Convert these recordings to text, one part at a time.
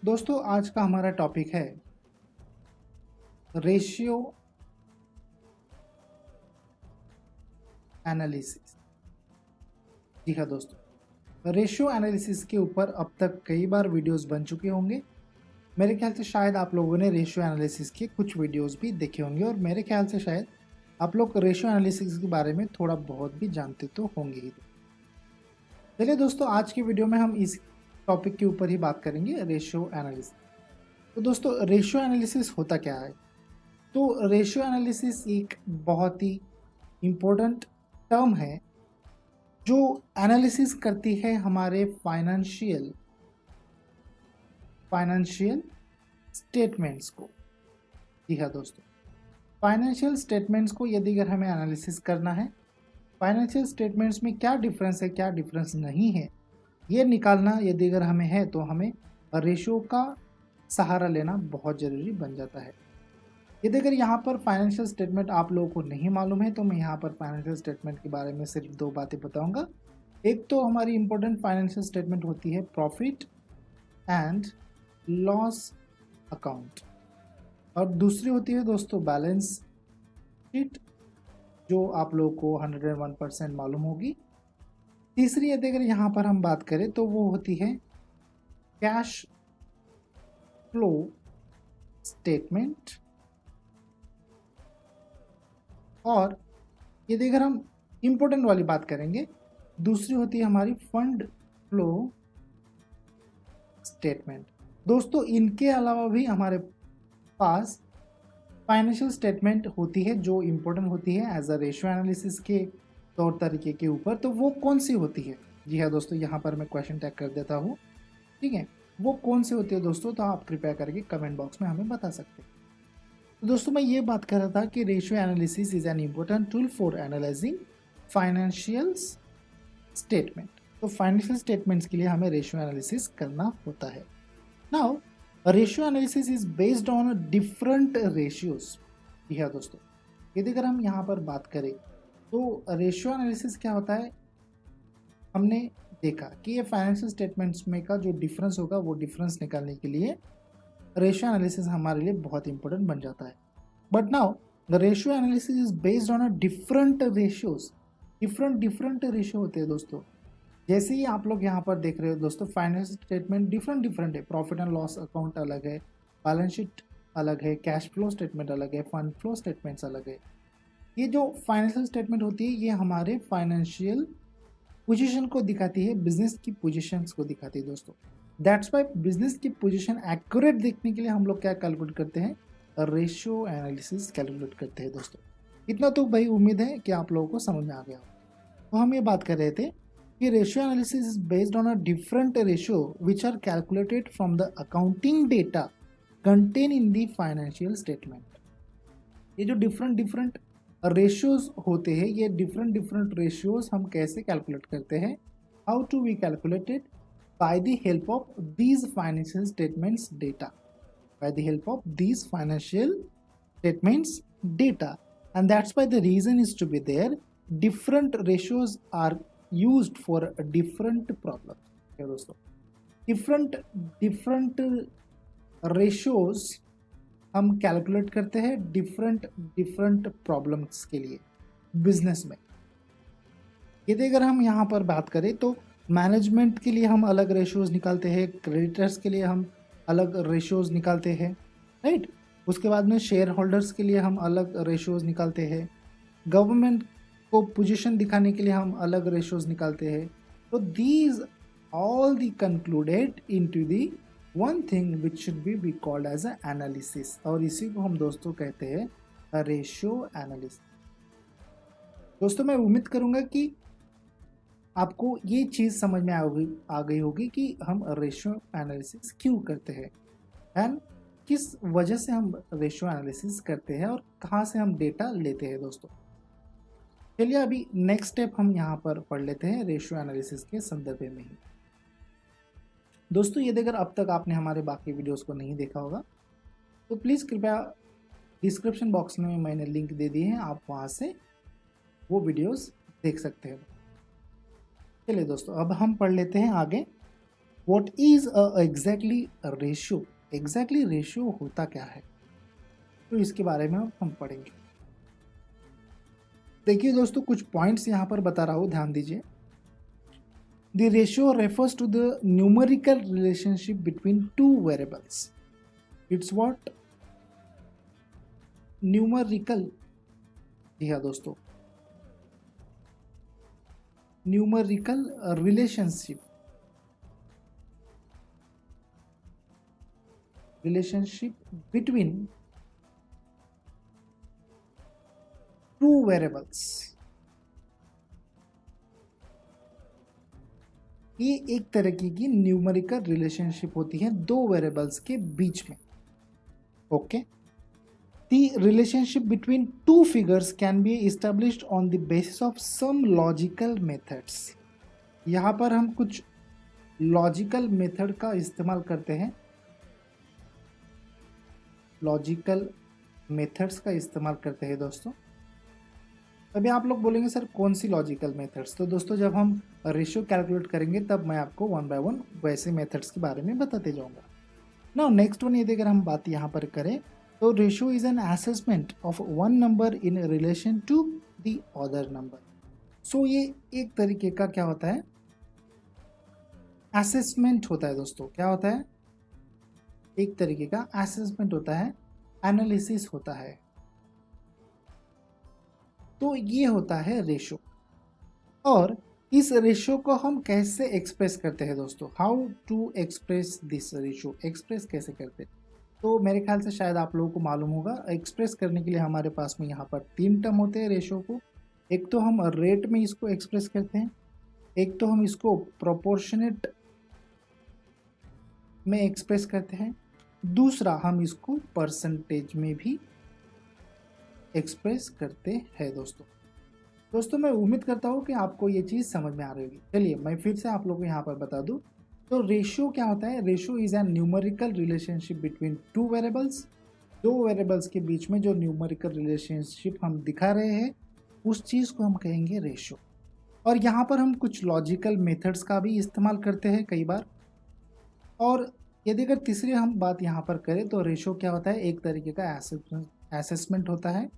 दोस्तों आज का हमारा टॉपिक है रेशियो एनालिसिस। जी हाँ दोस्तों, रेशियो एनालिसिस के ऊपर अब तक कई बार वीडियोस बन चुके होंगे। मेरे ख्याल से शायद आप लोगों ने रेशियो एनालिसिस के कुछ वीडियोस भी देखे होंगे और मेरे ख्याल से शायद आप लोग रेशियो एनालिसिस के बारे में थोड़ा बहुत भी जानते तो होंगे ही। चलिए दोस्तों, आज की वीडियो में हम इस टॉपिक के ऊपर ही बात करेंगे, रेशियो एनालिसिस। तो दोस्तों, रेशियो एनालिसिस होता क्या है? तो रेशियो एनालिसिस एक बहुत ही इम्पोर्टेंट टर्म है जो एनालिसिस करती है हमारे फाइनेंशियल स्टेटमेंट्स को। जी हाँ दोस्तों, फाइनेंशियल स्टेटमेंट्स को यदि अगर हमें एनालिसिस करना है, फाइनेंशियल स्टेटमेंट्स में क्या डिफरेंस है, क्या डिफरेंस नहीं है, ये निकालना यदि अगर हमें है तो हमें रेशियो का सहारा लेना बहुत ज़रूरी बन जाता है। यदि अगर यहाँ पर फाइनेंशियल स्टेटमेंट आप लोगों को नहीं मालूम है तो मैं यहाँ पर फाइनेंशियल स्टेटमेंट के बारे में सिर्फ दो बातें बताऊंगा। एक तो हमारी इंपॉर्टेंट फाइनेंशियल स्टेटमेंट होती है प्रॉफिट एंड लॉस अकाउंट, और दूसरी होती है दोस्तों बैलेंस शीट, जो आप लोगों को 101% मालूम होगी। तीसरी यदि अगर यहाँ पर हम बात करें तो वो होती है कैश फ्लो स्टेटमेंट, और यदि अगर हम इम्पोर्टेंट वाली बात करेंगे दूसरी होती है हमारी फंड फ्लो स्टेटमेंट। दोस्तों, इनके अलावा भी हमारे पास फाइनेंशियल स्टेटमेंट होती है जो इम्पोर्टेंट होती है एज अ रेशियो एनालिसिस के तौर तरीके के ऊपर। तो वो कौन सी होती है? जी हाँ दोस्तों, यहाँ पर मैं क्वेश्चन टैग कर देता हूँ। ठीक है, वो कौन सी होती है दोस्तों? तो आप कृपया करके कमेंट बॉक्स में हमें बता सकते हैं। तो दोस्तों, मैं ये बात कर रहा था कि ratio analysis is an important tool for analyzing financial statement. तो फाइनेंशियल स्टेटमेंट्स के लिए हमें रेशियो एनालिसिस करना होता है। Now ratio analysis is based on different ratios. जी हाँ दोस्तों, यदि अगर हम यहाँ पर बात करें तो रेशियो एनालिसिस क्या होता है, हमने देखा कि ये फाइनेंशियल स्टेटमेंट्स में का जो डिफरेंस होगा वो डिफरेंस निकालने के लिए रेशियो एनालिसिस हमारे लिए बहुत इंपॉर्टेंट बन जाता है। But now the ratio analysis is based on a different ratios. Different ratio होते हैं दोस्तों। जैसे ही आप लोग यहाँ पर देख रहे हो दोस्तों, फाइनेंशियल स्टेटमेंट डिफरेंट है। प्रॉफिट एंड लॉस अकाउंट अलग है, बैलेंस शीट अलग है, कैश फ्लो स्टेटमेंट अलग है, फंड फ्लो स्टेटमेंट्स अलग है। ये जो फाइनेंशियल स्टेटमेंट होती है ये हमारे फाइनेंशियल पोजीशन को दिखाती है, बिजनेस की पोजीशंस को दिखाती है दोस्तों। दैट्स वाई बिजनेस की पोजीशन एक्यूरेट देखने के लिए हम लोग क्या कैलकुलेट करते हैं? रेशियो एनालिसिस कैलकुलेट करते हैं दोस्तों। इतना तो भाई उम्मीद है कि आप लोगों को समझ में आ गया। तो हम ये बात कर रहे थे कि ratio analysis is based on a different ratio which are calculated from the accounting data contain in the financial statement. ये जो डिफरेंट रेशियोज होते हैं, ये डिफरेंट रेशियोज हम कैसे कैलकुलेट करते हैं? How to be calculated? By the help of these financial statements data, by the help of these financial statements data, and that's why the reason is to be there different ratios are used for different problems। क्या दोस्तों, different ratios हम calculate करते हैं different problems के लिए business में। यदि अगर हम यहाँ पर बात करें तो मैनेजमेंट के लिए हम अलग रेशियोज निकालते हैं, क्रेडिटर्स के लिए हम अलग रेशियोज निकालते हैं, राइट। उसके बाद में शेयर होल्डर्स के लिए हम अलग रेशियोज निकालते हैं, गवर्नमेंट को पोजीशन दिखाने के लिए हम अलग रेशियोज निकालते हैं। तो these all the concluded into the one thing which should be called as a analysis, और इसी को हम दोस्तों कहते हैं रेशियो एनालिसिस। दोस्तों, मैं उम्मीद करूंगा कि आपको ये चीज़ समझ में आ गई होगी कि हम रेशियो एनालिसिस क्यों करते हैं एंड किस वजह से हम रेशियो एनालिसिस करते हैं और कहाँ से हम डेटा लेते हैं दोस्तों। चलिए अभी नेक्स्ट स्टेप हम यहाँ पर पढ़ लेते हैं रेशियो एनालिसिस के संदर्भ में ही। दोस्तों, यदि अगर अब तक आपने हमारे बाकी वीडियोस को नहीं देखा होगा तो प्लीज़ कृपया डिस्क्रिप्शन बॉक्स में मैंने लिंक दे दी है, आप वहाँ से वो वीडियोस देख सकते हैं। चलिए दोस्तों, अब हम पढ़ लेते हैं आगे what is exactly ratio, exactly ratio होता क्या है, तो इसके बारे में हम पढ़ेंगे। देखिए दोस्तों, कुछ पॉइंट्स यहाँ पर बता रहा हूँ, ध्यान दीजिए। The ratio refers to the numerical relationship between two variables. It's what, numerical. जी हाँ दोस्तों, numerical relationship between two variables. ये एक तरीके की न्यूमेरिकल रिलेशनशिप होती है दो वेरिएबल्स के बीच में। Okay, the relationship between two figures can be established on the basis of some logical methods. यहाँ पर हम कुछ लॉजिकल मेथड का इस्तेमाल करते हैं, लॉजिकल मेथड्स का इस्तेमाल करते हैं दोस्तों। अभी आप लोग बोलेंगे सर कौन सी लॉजिकल मेथड्स, तो दोस्तों जब हम रेशियो कैलकुलेट करेंगे तब मैं आपको वन बाय वन वैसे मेथड्स के बारे में बताते जाऊंगा। नाउ नेक्स्ट वन, यदि अगर हम बात यहाँ पर करें तो ratio is an assessment of one number in relation to the other number. So ये एक तरीके का क्या होता है, असेसमेंट होता है दोस्तों। क्या होता है, एक तरीके का असेसमेंट होता है, एनालिसिस होता है। तो ये होता है रेशो। और इस रेशो को हम कैसे एक्सप्रेस करते हैं दोस्तों, how to express this ratio, express कैसे करते हैं, तो मेरे ख्याल से शायद आप लोगों को मालूम होगा। एक्सप्रेस करने के लिए हमारे पास में यहाँ पर तीन टर्म होते हैं रेशो को। एक तो हम रेट में इसको एक्सप्रेस करते हैं, एक तो हम इसको प्रोपोर्शनेट में एक्सप्रेस करते हैं, दूसरा हम इसको परसेंटेज में भी एक्सप्रेस करते हैं दोस्तों मैं उम्मीद करता हूँ कि आपको ये चीज़ समझ में आ रही होगी। चलिए मैं फिर से आप लोगों को यहाँ पर बता दूँ। तो रेशियो क्या होता है, ratio is N numerical relationship between two variables. दो वेरिएबल्स के बीच में जो न्यूमेरिकल रिलेशनशिप हम दिखा रहे हैं उस चीज़ को हम कहेंगे रेशियो। और यहाँ पर हम कुछ लॉजिकल मेथड्स का भी इस्तेमाल करते हैं कई बार। और यदि अगर तीसरी हम बात यहाँ पर करें तो रेशियो क्या होता है, एक तरीके का असेसमेंट होता है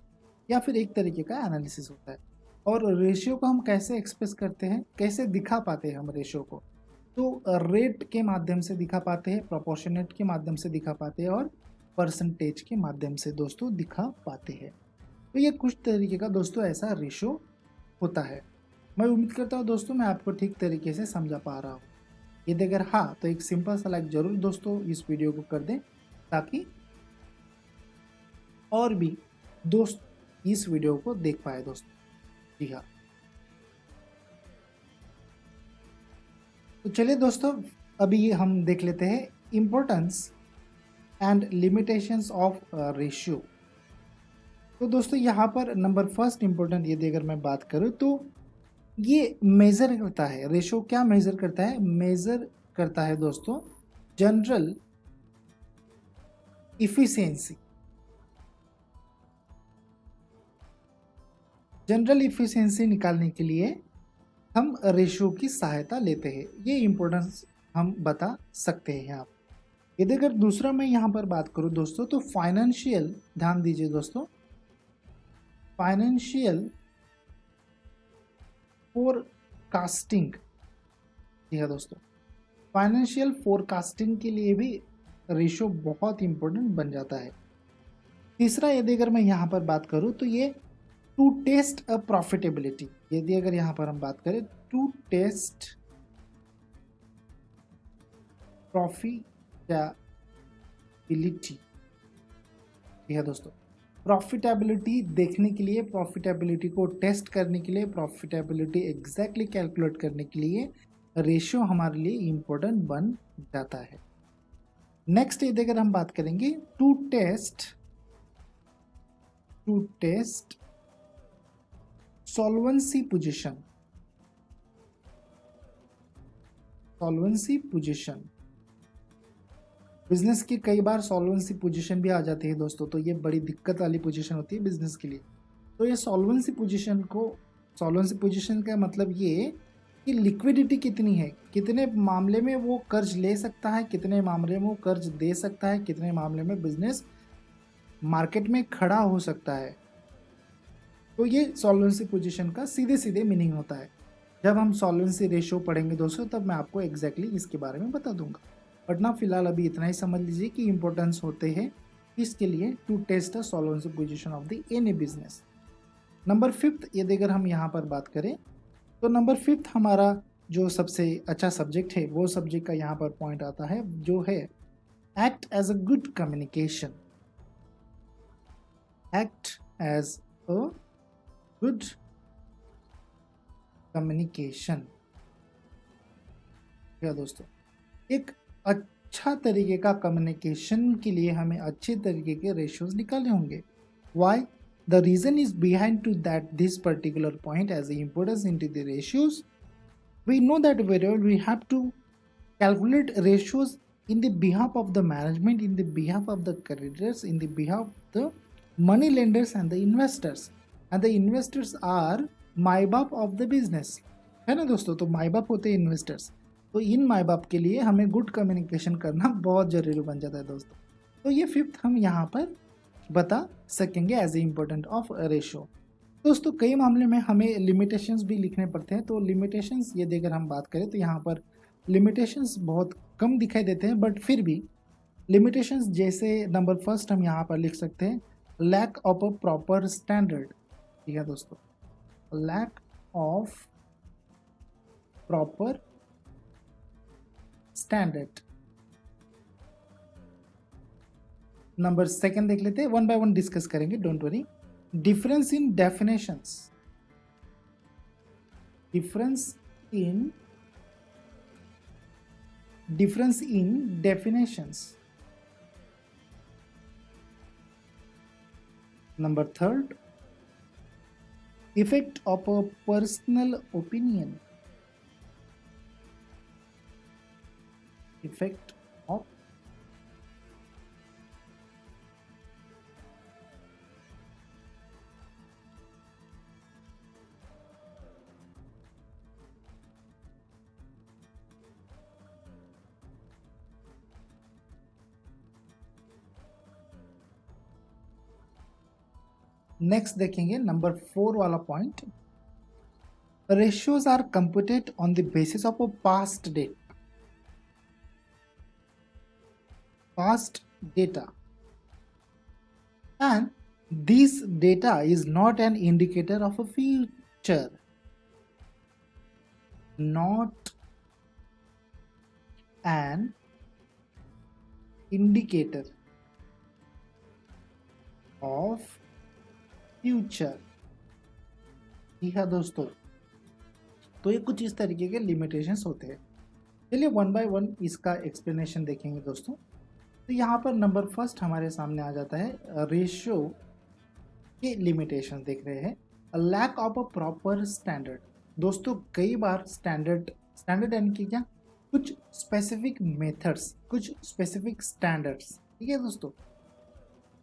या फिर एक तरीके का एनालिसिस होता है। और रेशियो को हम कैसे एक्सप्रेस करते हैं, कैसे दिखा पाते हैं हम रेशियो को, तो रेट के माध्यम से दिखा पाते हैं, प्रोपोर्शनेट के माध्यम से दिखा पाते हैं और परसेंटेज के माध्यम से दोस्तों दिखा पाते हैं। तो ये कुछ तरीके का दोस्तों ऐसा रेशियो होता है। मैं उम्मीद करता हूँ दोस्तों मैं आपको ठीक तरीके से समझा पा रहा हूँ। यदि अगर हाँ तो एक सिंपल सा लाइक जरूर दोस्तों इस वीडियो को कर दें ताकि और भी दोस्त इस वीडियो को देख पाए दोस्तों। जी हाँ, तो चलिए दोस्तों अभी हम देख लेते हैं importance and limitations of ratio. तो दोस्तों यहाँ पर नंबर फर्स्ट इम्पोर्टेंट यदि अगर मैं बात करूँ तो ये मेज़र करता है, रेशियो क्या मेज़र करता है, मेज़र करता है दोस्तों जनरल इफिशियंसी। जनरल इफिशियंसी निकालने के लिए हम रेशियो की सहायता लेते हैं, ये इम्पोर्टेंस हम बता सकते हैं यहाँ। यदि अगर दूसरा मैं यहाँ पर बात करूँ दोस्तों तो फाइनेंशियल, ध्यान दीजिए दोस्तों, फाइनेंशियल फोरकास्टिंग। जी हाँ दोस्तों, फाइनेंशियल फोरकास्टिंग के लिए भी रेशियो बहुत इंपॉर्टेंट बन जाता है। तीसरा यदि अगर मैं यहाँ पर बात करूँ तो ये टू टेस्ट अ प्रॉफिटेबिलिटी। यदि अगर यहाँ पर हम बात करें टू टेस्ट प्रॉफिटेबिलिटी। जी हाँ दोस्तों, प्रॉफिटेबिलिटी देखने के लिए, प्रॉफिटेबिलिटी को टेस्ट करने के लिए, प्रॉफिटेबिलिटी एग्जैक्टली कैलकुलेट करने के लिए रेशियो हमारे लिए इम्पोर्टेंट बन जाता है। नेक्स्ट यदि अगर हम बात करेंगे to test solvency position. Business की कई बार सॉल्वेंसी पोजीशन भी आ जाती है दोस्तों, तो ये बड़ी दिक्कत वाली पोजीशन होती है बिजनेस के लिए। तो ये सॉल्वेंसी पोजीशन का मतलब ये कि लिक्विडिटी कितनी है, कितने मामले में वो कर्ज ले सकता है, कितने मामले में वो कर्ज दे सकता है, कितने मामले में बिजनेस मार्केट में खड़ा हो सकता है। तो ये सॉल्वेंसी पोजीशन का सीधे सीधे मीनिंग होता है। जब हम सॉल्वेंसी रेशियो पढ़ेंगे दोस्तों तब मैं आपको एग्जैक्टली इसके बारे में बता दूंगा, बट ना फिलहाल अभी इतना ही समझ लीजिए कि इंपॉर्टेंस होते हैं इसके लिए to test the solvency position of the any business. Number 5 यदि अगर हम यहाँ पर बात करें तो नंबर 5 हमारा जो सबसे अच्छा सब्जेक्ट है वो सब्जेक्ट का यहाँ पर पॉइंट आता है जो है act as a good communication. Act as a good communication. क्या दोस्तों, एक अच्छा तरीके का कम्युनिकेशन के लिए हमें अच्छे तरीके के रेशियोज निकालने होंगे। Why the reason is behind to that this particular point as importance in to the ratios. We know that wherever we have to calculate ratios in the behalf of the management, in the behalf of the creditors, in the behalf of the money lenders and the investors. And the investors are माई बाप of the business, है ना दोस्तों। तो माई बाप होते हैं investors. तो इन माई बाप के लिए हमें गुड कम्युनिकेशन करना बहुत ज़रूरी बन जाता है दोस्तों। तो ये 5th हम यहाँ पर बता सकेंगे as a important of ratio. दोस्तों कई मामले में हमें लिमिटेशंस भी लिखने पड़ते हैं। तो लिमिटेशंस ये देकर हम बात करें तो यहाँ पर लिमिटेशंस बहुत कम दिखाई देते हैं, बट फिर भी लिमिटेशंस जैसे नंबर 1 हम यहाँ पर लिख सकते हैं lack of a proper standard. ठीक है दोस्तों, lack of proper standard. Number 2 देख लेते हैं, 1 by 1 डिस्कस करेंगे, don't worry. difference in definitions, difference in definitions। number 3 effect of a personal opinion, effect of next देखेंगे नंबर 4 वाला point, ratios are computed on the basis of a past data and this data is not an indicator of a future, not an indicator of future. ठीक है दोस्तों, तो ये कुछ इस तरीके के लिमिटेशंस होते हैं। चलिए 1 by 1 इसका एक्सप्लेनेशन देखेंगे दोस्तों। तो यहाँ पर नंबर 1 हमारे सामने आ जाता है रेशियो के लिमिटेशन देख रहे हैं, lack of a proper standard. दोस्तों कई बार स्टैंडर्ड यानी कि क्या, कुछ स्पेसिफिक मेथड्स, कुछ स्पेसिफिक स्टैंडर्ड्स। ठीक है दोस्तों,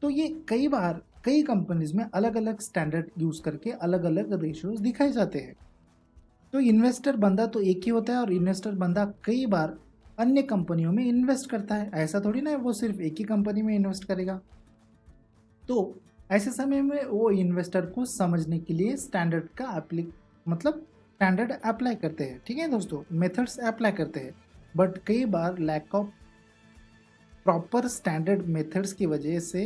तो ये कई बार कई कंपनीज में अलग अलग स्टैंडर्ड यूज करके अलग अलग रेशियोज दिखाए जाते हैं। तो इन्वेस्टर बंदा तो एक ही होता है और इन्वेस्टर बंदा कई बार अन्य कंपनियों में इन्वेस्ट करता है। ऐसा थोड़ी ना है वो सिर्फ एक ही कंपनी में इन्वेस्ट करेगा। तो ऐसे समय में वो इन्वेस्टर को समझने के लिए स्टैंडर्ड का स्टैंडर्ड अप्लाई करते हैं। ठीक है दोस्तों, मेथड्स अप्लाई करते हैं, बट कई बार lack of proper standard methods की वजह से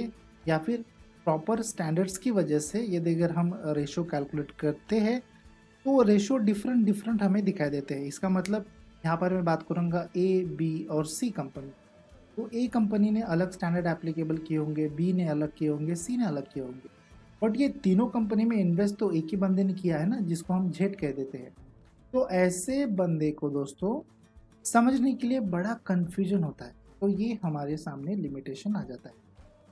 या फिर प्रॉपर स्टैंडर्ड्स की वजह से यदि अगर हम रेशो कैलकुलेट करते हैं तो रेशो डिफरेंट हमें दिखाई देते हैं। इसका मतलब यहाँ पर मैं बात करूँगा ए, बी और सी कंपनी। तो ए कंपनी ने अलग स्टैंडर्ड एप्लीकेबल किए होंगे, बी ने अलग किए होंगे, सी ने अलग किए होंगे, बट ये तीनों कंपनी में इन्वेस्ट तो एक ही बंदे ने किया है ना, जिसको हम जेड कह देते हैं। तो ऐसे बंदे को दोस्तों समझने के लिए बड़ा कन्फ्यूजन होता है। तो ये हमारे सामने लिमिटेशन आ जाता है।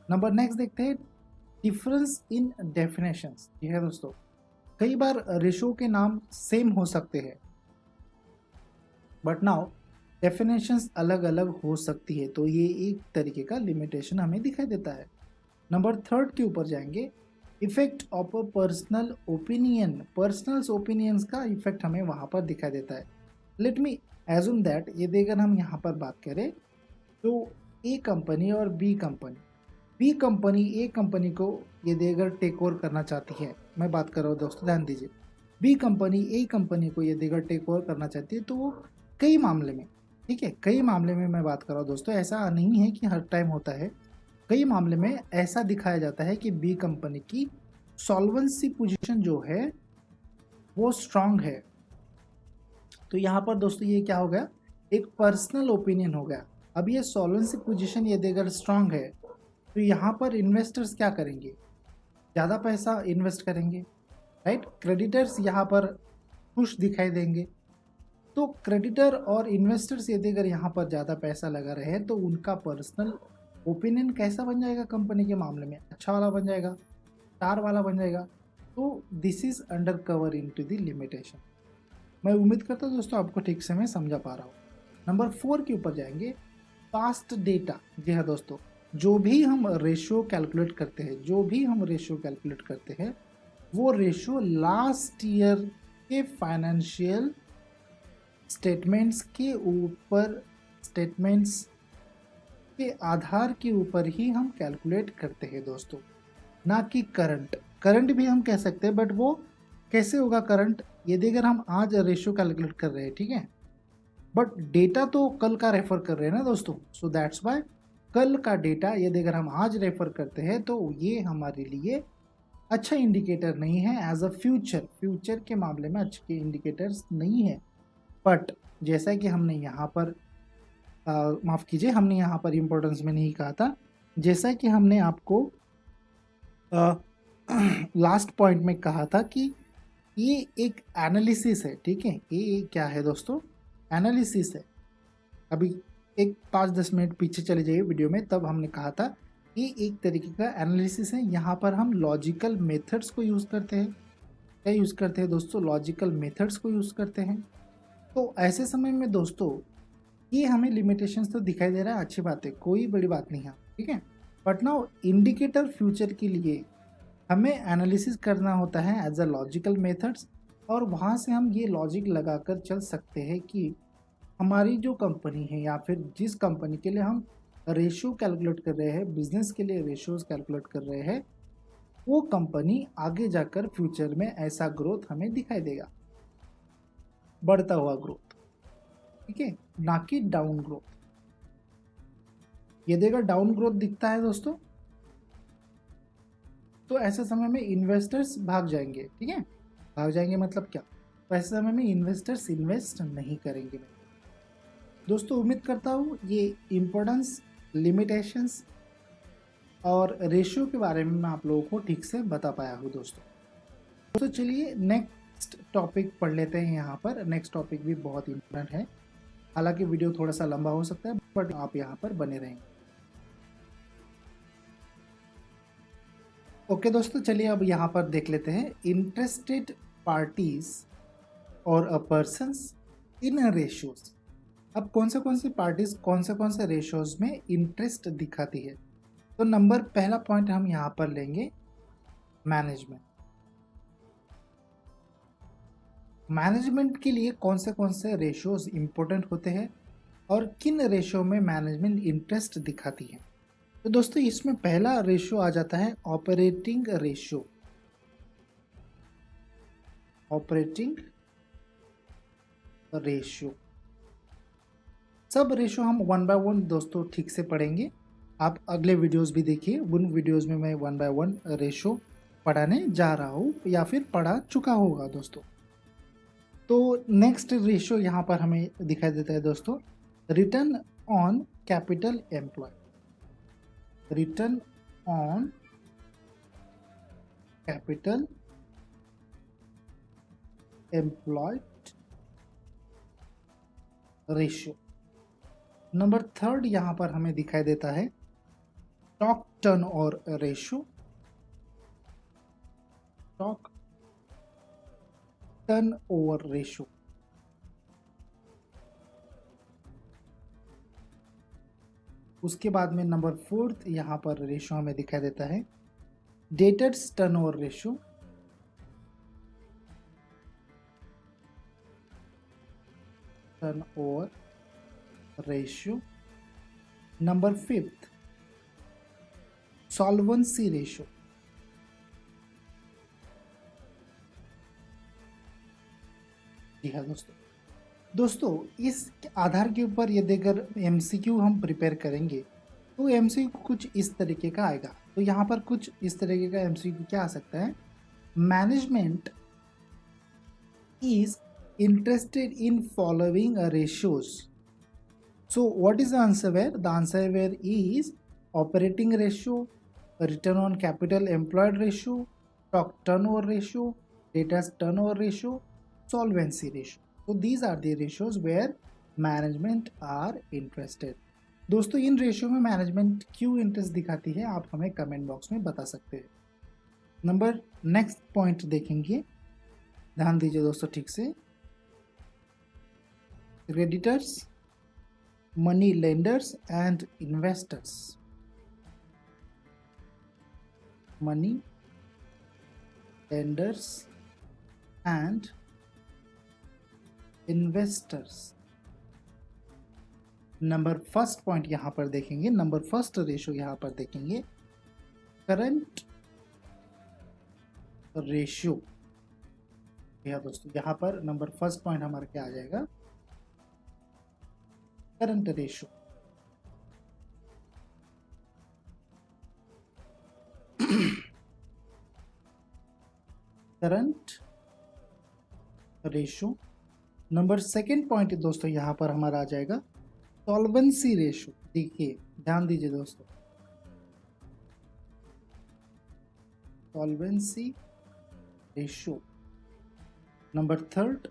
नंबर नेक्स्ट देखते हैं, डिफरेंस इन डेफिनेशंस। ठीक है दोस्तों, कई बार रेशो के नाम सेम हो सकते हैं बट नाउ डेफिनेशंस अलग अलग हो सकती है। तो ये एक तरीके का लिमिटेशन हमें दिखाई देता है। नंबर 3 के ऊपर जाएंगे, effect of a personal opinion. Personal opinions का इफेक्ट हमें वहाँ पर दिखाई देता है। लेट मी एज्यूम दैट यदि अगर हम यहाँ पर बात करें तो ए कंपनी और बी कंपनी ए कंपनी को यदि अगर टेक ओवर करना चाहती है, मैं बात कर रहा हूँ दोस्तों, ध्यान दीजिए, बी कंपनी ए कंपनी को यदि अगर टेक ओवर करना चाहती है तो वो कई मामले में, ठीक है, कई मामले में मैं बात कर रहा हूँ दोस्तों, ऐसा नहीं है कि हर टाइम होता है, कई मामले में ऐसा दिखाया जाता है कि बी कंपनी की सॉल्वेंसी पोजीशन जो है वो स्ट्रांग है। तो यहाँ पर दोस्तों ये क्या हो गया, एक पर्सनल ओपिनियन हो गया। अब ये सॉल्वेंसी पोजीशन यदि अगर स्ट्रांग है तो यहाँ पर इन्वेस्टर्स क्या करेंगे, ज़्यादा पैसा इन्वेस्ट करेंगे, राइट। क्रेडिटर्स यहाँ पर खुश दिखाई देंगे। तो क्रेडिटर और इन्वेस्टर्स यदि अगर यहाँ पर ज़्यादा पैसा लगा रहे हैं तो उनका पर्सनल ओपिनियन कैसा बन जाएगा कंपनी के मामले में, अच्छा वाला बन जाएगा, स्टार वाला बन जाएगा। तो this is under cover into the limitation. मैं उम्मीद करता हूँ दोस्तों आपको ठीक से मैं समझा पा रहा हूँ। नंबर 4 के ऊपर जाएंगे, पास्ट डेटा। जी हाँ दोस्तों, जो भी हम रेशियो कैलकुलेट करते हैं वो रेशियो लास्ट ईयर के फाइनेंशियल स्टेटमेंट्स के आधार के ऊपर ही हम कैलकुलेट करते हैं दोस्तों, ना कि करंट भी हम कह सकते हैं, बट वो कैसे होगा करंट, यदि अगर हम आज रेशियो कैलकुलेट कर रहे हैं, ठीक है, बट डेटा तो कल का रेफर कर रहे हैं ना दोस्तों, सो दैट्स वाई कल का डेटा यदि अगर हम आज रेफर करते हैं तो ये हमारे लिए अच्छा इंडिकेटर नहीं है एज अ फ्यूचर के मामले में अच्छे इंडिकेटर्स नहीं है। बट जैसा कि हमने यहाँ पर माफ़ कीजिए, हमने यहाँ पर इम्पोर्टेंस में नहीं कहा था, जैसा कि हमने आपको लास्ट पॉइंट में कहा था कि ये एक एनालिसिस है, ठीक है, ये क्या है दोस्तों, एनालिसिस है। अभी एक 5-10 मिनट पीछे चले जाइए वीडियो में, तब हमने कहा था ये एक तरीके का एनालिसिस है। यहाँ पर हम लॉजिकल मेथड्स को यूज़ करते हैं। क्या यूज़ करते हैं दोस्तों, लॉजिकल मेथड्स को यूज़ करते हैं। तो ऐसे समय में दोस्तों ये हमें लिमिटेशंस तो दिखाई दे रहा है, अच्छी बात है, कोई बड़ी बात नहीं है, ठीक है, बट नाउ इंडिकेटर फ्यूचर के लिए हमें एनालिसिस करना होता है एज अ लॉजिकल मेथड्स, और वहाँ से हम ये लॉजिक लगाकर चल सकते हैं कि हमारी जो कंपनी है या फिर जिस कंपनी के लिए हम रेशियो कैलकुलेट कर रहे हैं, बिजनेस के लिए रेशियोज कैलकुलेट कर रहे हैं, वो कंपनी आगे जाकर फ्यूचर में ऐसा ग्रोथ हमें दिखाई देगा, बढ़ता हुआ ग्रोथ, ठीक है, ना कि डाउन ग्रोथ। ये देखा डाउन ग्रोथ दिखता है दोस्तों, तो ऐसे समय में इन्वेस्टर्स भाग जाएंगे, ठीक है, भाग जाएंगे मतलब क्या, तो ऐसे समय में इन्वेस्टर्स इन्वेस्ट नहीं करेंगे। दोस्तों उम्मीद करता हूँ ये इम्पोर्टेंस, लिमिटेशंस और रेशियो के बारे में मैं आप लोगों को ठीक से बता पाया हूँ दोस्तों। चलिए नेक्स्ट टॉपिक पढ़ लेते हैं। यहाँ पर नेक्स्ट टॉपिक भी बहुत इम्पोर्टेंट है, हालांकि वीडियो थोड़ा सा लंबा हो सकता है, बट आप यहाँ पर बने रहेंगे। ओके दोस्तों, चलिए अब यहाँ पर देख लेते हैं, इंटरेस्टेड पार्टीज और अ पर्सन्स इन रेशियोज। अब कौन से पार्टीज कौन से रेशियोज में इंटरेस्ट दिखाती है। तो नंबर पहला पॉइंट हम यहाँ पर लेंगे, मैनेजमेंट। मैनेजमेंट के लिए कौन से रेशियोज इंपॉर्टेंट होते हैं और किन रेशियो में मैनेजमेंट इंटरेस्ट दिखाती है। तो दोस्तों इसमें पहला रेशियो आ जाता है ऑपरेटिंग रेशियो। ऑपरेटिंग रेशियो, सब रेशियो हम 1 बाय 1 दोस्तों ठीक से पढ़ेंगे। आप अगले वीडियोस भी देखिए, उन वीडियोस में मैं 1 बाय 1 रेशियो पढ़ाने जा रहा हूँ या फिर पढ़ा चुका होगा दोस्तों। तो नेक्स्ट रेशियो यहाँ पर हमें दिखाई देता है दोस्तों, return on capital employ. Return on capital employed ratio. Number 3 यहाँ पर हमें दिखाई देता है stock turnover ratio. Stock turnover ratio. उसके बाद में नंबर 4 यहाँ पर रेशियो हमें दिखाई देता है debtors turnover ratio. Turnover ratio. Number 5 solvency ratio. जी हाँ दोस्तों, इस आधार के ऊपर यदि अगर एमसीक्यू हम प्रिपेयर करेंगे तो एमसीक्यू कुछ इस तरीके का आएगा। तो यहाँ पर कुछ इस तरीके का एमसीक्यू क्या आ सकता है, management is interested in following ratios. So what is the answer where? The answer where is operating ratio, return on capital employed ratio, stock turnover ratio, debtors turnover ratio, solvency ratio. So these are the ratios where management are interested. दोस्तों in ratio में management क्यों interest दिखाती है आप हमें comment box में बता सकते हैं। नंबर नेक्स्ट पॉइंट देखेंगे, ध्यान दीजिए दोस्तों ठीक से। Creditors, money lenders and investors. Money lenders and investors. Number first point यहां पर देखेंगे, नंबर फर्स्ट रेशो यहां पर देखेंगे करंट रेशियो। या दोस्तों यहाँ पर नंबर फर्स्ट पॉइंट हमारा क्या आ जाएगा, current ratio. Current ratio. Number second point दोस्तों यहाँ पर हमारा आ जाएगा सॉल्वेंसी रेशियो। देखिए ध्यान दीजिए दोस्तों, solvency ratio. Number third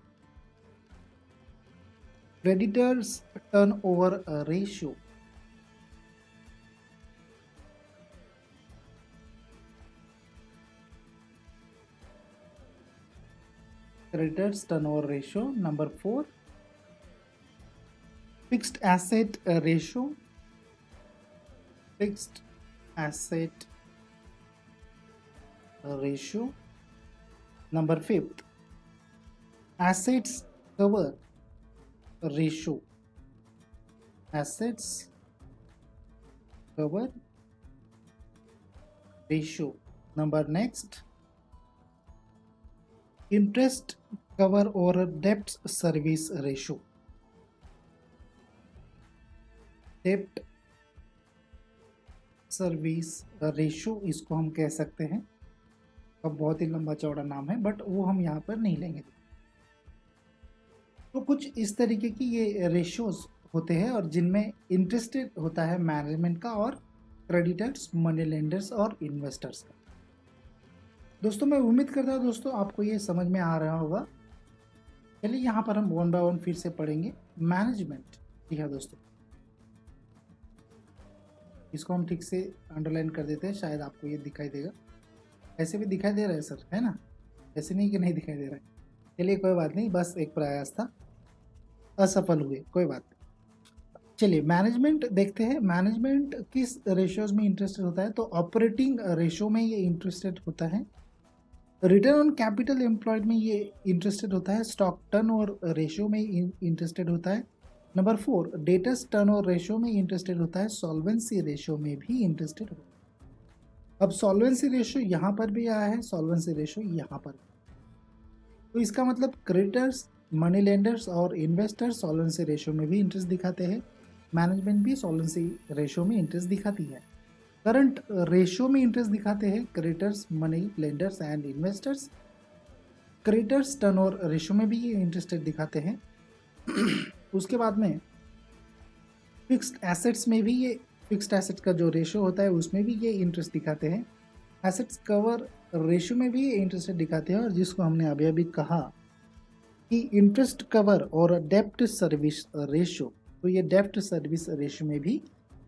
creditors turnover ratio। creditors turnover ratio। number 4 fixed asset ratio। fixed asset ratio। number 5 assets cover ratio। assets cover ratio। number next interest cover or debt service ratio। debt service ratio इसको हम कह सकते हैं। अब बहुत ही लंबा चौड़ा नाम है बट वो हम यहाँ पर नहीं लेंगे। तो कुछ इस तरीके की ये रेशियोज होते हैं और जिनमें इंटरेस्टेड होता है मैनेजमेंट का और क्रेडिटर्स, मनी लेंडर्स और इन्वेस्टर्स का। दोस्तों मैं उम्मीद करता हूँ दोस्तों आपको ये समझ में आ रहा होगा। चलिए यहाँ पर हम वन बाय वन फिर से पढ़ेंगे। मैनेजमेंट, जी हाँ दोस्तों, इसको हम ठीक से अंडरलाइन कर देते हैं, शायद आपको ये दिखाई देगा। ऐसे भी दिखाई दे रहा है सर, है ना? ऐसे नहीं कि नहीं दिखाई दे रहा है। चलिए कोई बात नहीं, बस एक प्रयास था, असफल हुए, कोई बात नहीं। चलिए मैनेजमेंट देखते हैं। मैनेजमेंट किस रेशियोज में इंटरेस्टेड होता है, तो ऑपरेटिंग रेशियो में ये इंटरेस्टेड होता है। रिटर्न ऑन कैपिटल एम्प्लॉयड में ये इंटरेस्टेड होता है। स्टॉक टर्नओवर रेशियो में इंटरेस्टेड होता है। नंबर 4 डेटर्स टर्नओवर रेशियो में इंटरेस्टेड होता है। सॉल्वेंसी रेशियो में भी इंटरेस्टेड होता है। अब सॉल्वेंसी रेशियो यहाँ पर भी आया है, सॉल्वेंसी रेशियो यहाँ पर। तो इसका मतलब क्रेडिटर्स, मनी लेंडर्स और इन्वेस्टर्स सॉल्वेंसी रेशियो में भी इंटरेस्ट दिखाते हैं। मैनेजमेंट भी सॉल्वेंसी रेशियो में इंटरेस्ट दिखाती है। करंट रेशियो में इंटरेस्ट दिखाते हैं creditors, money lenders and investors. Creditors turnover ratio में भी ये इंटरेस्टेड दिखाते हैं। उसके बाद में फिक्स्ड एसेट्स में भी ये, फिक्स्ड एसेट्स का जो रेशियो होता है उसमें भी ये इंटरेस्ट दिखाते हैं। एसेट्स कवर रेशियो में भी ये इंटरेस्ट दिखाते हैं। और जिसको हमने अभी अभी कहा कि इंटरेस्ट कवर और डेप्ट सर्विस रेशियो, तो ये डेप्ट सर्विस रेशियो में भी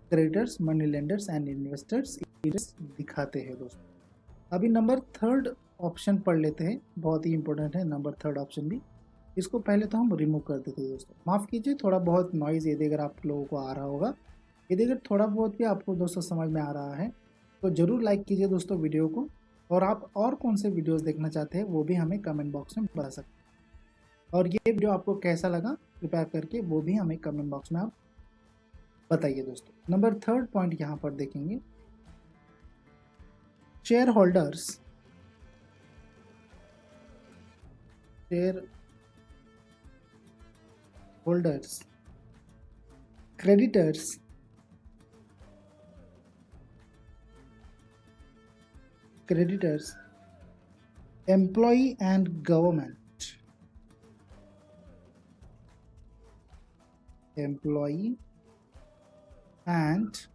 creditors, money lenders and investors interest दिखाते हैं दोस्तों। अभी नंबर थर्ड ऑप्शन पढ़ लेते हैं, बहुत ही इंपॉर्टेंट है नंबर थर्ड ऑप्शन भी। इसको पहले तो हम रिमूव कर देते हैं दोस्तों, माफ़ कीजिए थोड़ा बहुत नॉइज़ यदि अगर आप लोगों को आ रहा होगा। यदि अगर थोड़ा बहुत भी आपको दोस्तों समझ में आ रहा है तो ज़रूर लाइक कीजिए दोस्तों वीडियो को। और आप और कौन से वीडियोस देखना चाहते हैं वो भी हमें कमेंट बॉक्स में बता सकते हैं। और ये वीडियो आपको कैसा लगा कृपया करके वो भी हमें कमेंट बॉक्स में आप बताइए दोस्तों। नंबर 3 पॉइंट यहाँ पर देखेंगे, share holders creditors employee and government, employee and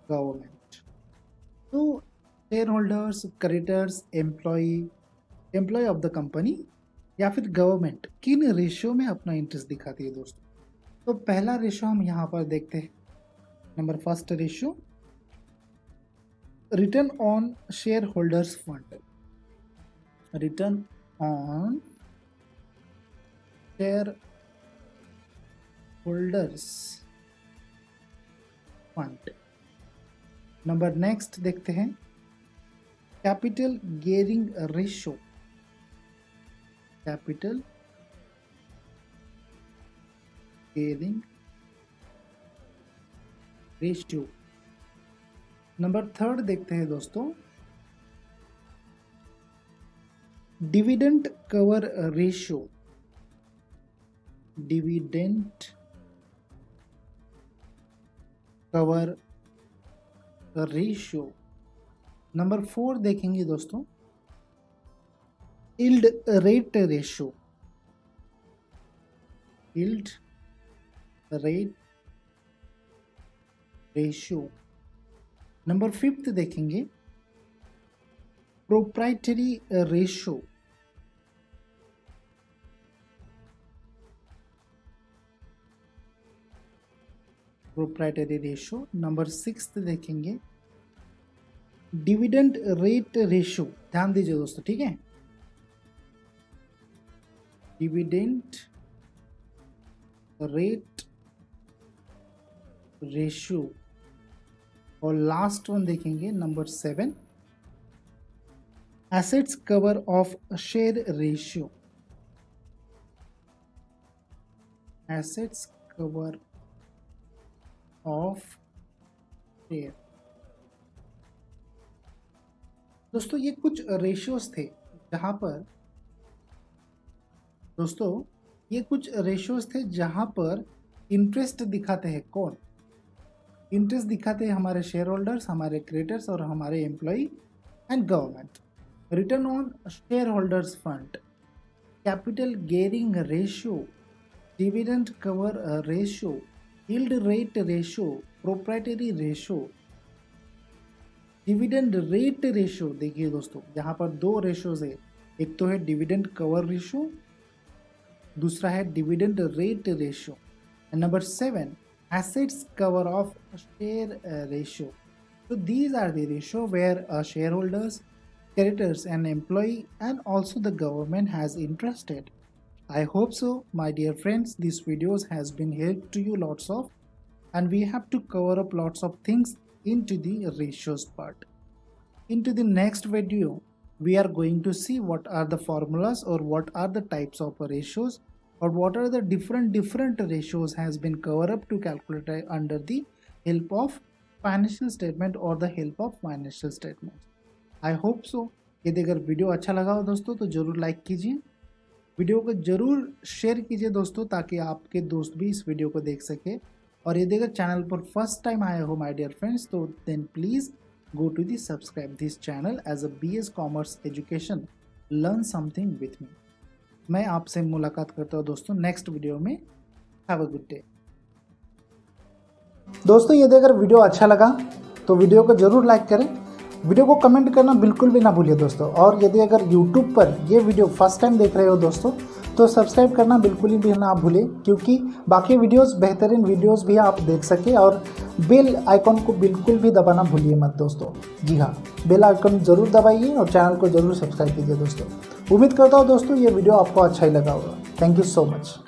government। तो share holders, creditors, employ of the company या फिर गवर्नमेंट किन रेशियो में अपना इंटरेस्ट दिखाती है दोस्तों। तो पहला रेशियो हम यहाँ पर देखते हैं। Number first ratio, return on share holders fund, return on share holders fund. Number next देखते हैं, capital gearing ratio, capital gearing ratio. Number 3 देखते हैं दोस्तों, dividend cover ratio, dividend cover ratio. Number 4 देखेंगे दोस्तों, yield rate ratio, yield rate ratio. Number 5 देखेंगे, proprietary ratio, proprietary ratio. Number 6 देखेंगे, dividend rate ratio. ध्यान दीजिए दोस्तों, ठीक है, डिविडेंड रेट रेशियो। और लास्ट वन देखेंगे number 7, assets cover of share ratio, assets cover of share. दोस्तों ये कुछ रेशियोज थे जहां पर जहां पर इंटरेस्ट दिखाते हैं। कौन इंटरेस्ट दिखाते हैं? हमारे शेयर होल्डर्स, हमारे क्रेडिटर्स और हमारे employ and government. Return on share holders fund, capital gearing ratio, dividend cover ratio, yield rate ratio, proprietary ratio, dividend rate ratio. देखिए दोस्तों, यहाँ पर 2 रेशियोज है, एक तो है डिविडेंड कवर रेशियो, दूसरा है dividend rate ratio. And number 7, assets cover of share ratio. So these are the ratio where shareholders, creditors and employee and also the government has interested. I hope so, my dear friends, this videos has been helped to you lots of, and we have to cover up lots of things into the ratios part. Into the next video, we are going to see what are the formulas or what are the types of ratios, or what are the different ratios has been covered up to calculate under the help of financial statement or the help of financial statement. I hope so। यदि अगर video अच्छा लगा हो दोस्तों तो जरूर like कीजिए, video को जरूर शेयर कीजिए दोस्तों, ताकि आपके दोस्त भी इस वीडियो को देख सके। और यदि अगर चैनल पर फर्स्ट टाइम आए हो माय डियर फ्रेंड्स, तो then please go to the subscribe this channel as a BS commerce education, learn something with me. मैं आपसे मुलाकात करता हूँ दोस्तों नेक्स्ट वीडियो में। Have a good day. दोस्तों यदि अगर वीडियो अच्छा लगा तो वीडियो को जरूर लाइक करें, वीडियो को कमेंट करना बिल्कुल भी ना भूलिए दोस्तों। और यदि अगर यूट्यूब पर ये वीडियो फर्स्ट टाइम देख रहे हो दोस्तों, तो सब्सक्राइब करना बिल्कुल भी ना भूलें, क्योंकि बाकी वीडियोस, बेहतरीन वीडियोस भी आप देख सके। और बेल आइकॉन को बिल्कुल भी दबाना भूलिए मत दोस्तों। जी हाँ, बेल आइकन जरूर दबाइए और चैनल को जरूर सब्सक्राइब कीजिए दोस्तों। उम्मीद करता हूँ दोस्तों ये वीडियो आपको अच्छा ही लगा होगा। Thank you so much.